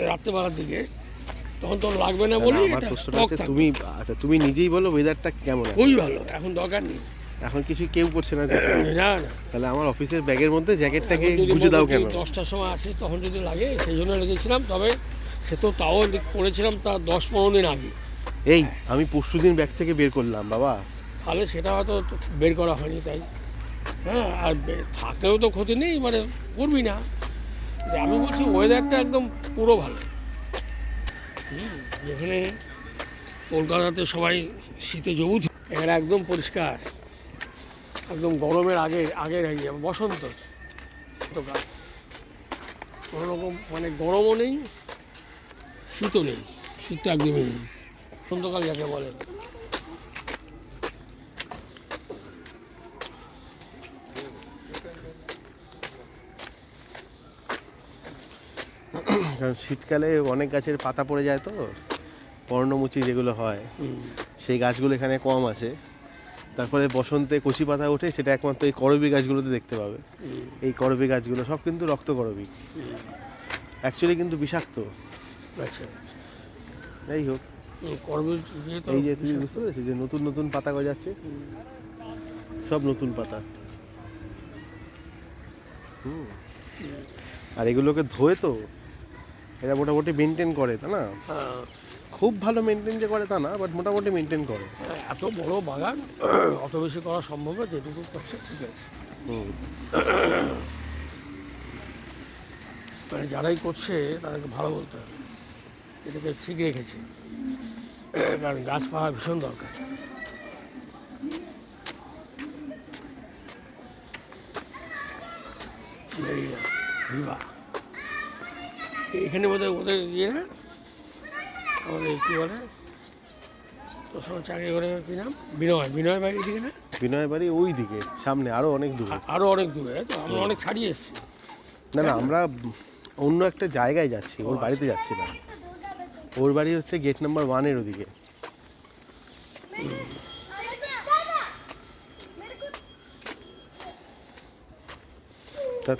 রাত্রেবেলার দিকে, তখন তো লাগবে না বলি আমার প্রশ্নটা হচ্ছে তুমি নিজেই বলো ওয়েদারটা কেমন? খুবই ভালো, এখন দরকার নেই, এখন কিছু কেউ করছে না তো? না না। তাহলে আমার অফিসের ব্যাগের মধ্যে জ্যাকেটটাকে এখন যদি গুজে দাও কেন? 10টার সময় আসি তখন যদি লাগে, সেই জন্য রেখেছিলাম। তবে সে তো তাও করেছিলাম তার 10-15 দিন আগে। এই আমি পরশুদিন ব্যাগ থেকে বের করলাম বাবা। তাহলে সেটা হয়তো বের করা হয়নি, তাই। হ্যাঁ, আর থাকলেও তো ক্ষতি নেই, মানে করবি না। আমি বলছি ওয়েদারটা একদম পুরো ভালো। যেখানে কলকাতাতে সবাই শীতে জবুথ, এখানে একদম পরিষ্কার, একদম গরমের আগের বসন্ত কাল, কোনো রকম মানে গরমও নেই, শীতও নেই, শীতটা একদমই নেই, বসন্তকাল যাকে বলে। কারণ শীতকালে অনেক গাছের পাতা পড়ে যায় তো, পর্ণমোচী যেগুলো হয় সেই গাছগুলো এখানে কম আছে। তারপরে বসন্তে কচি পাতা ওঠে, সেটা একমাত্র এই করবী গাছগুলোতে দেখতে পাবে। এই করবী গাছগুলো সব কিন্তু রক্ত করবী, অ্যাকচুয়ালি কিন্তু বিষাক্ত। আচ্ছা, যাই হোক, এই যে তুমি বুঝতে পেরেছো যে নতুন নতুন পাতা গজাচ্ছে, সব নতুন পাতা। আর এগুলোকে ধোয়ে তো এরা মোটামুটি মেনটেন করে, তা না? খুব ভালো মেনটেন যে করে তা না, বাট মোটামুটি মেনটেন করে। এত বড় বাগান অত বেশি করা সম্ভব না, যেটুকু করছে ঠিক আছে। মানে যারাই করছে তাদেরকে ভালো বলতে হবে, এটাকে ঠিক রেখেছে, কারণ গাছপালা ভীষণ দরকার। এখানে বোধহয় ওদের ইয়ে না, আমাদের কী বলে তোর সঙ্গে চাকরি করে, কী নাম, বিনয় বাড়ির দিকে না? বিনয় বাড়ি ওই দিকে সামনে, আরো অনেক দূরে। আরো অনেক দূরে, তো আমরা অনেক ছাড়িয়ে এসেছি। না না, আমরা অন্য একটা জায়গায় যাচ্ছি, ওর বাড়িতে যাচ্ছি না। ওর বাড়ি হচ্ছে গেট নাম্বার 1-এর ওদিকে। তা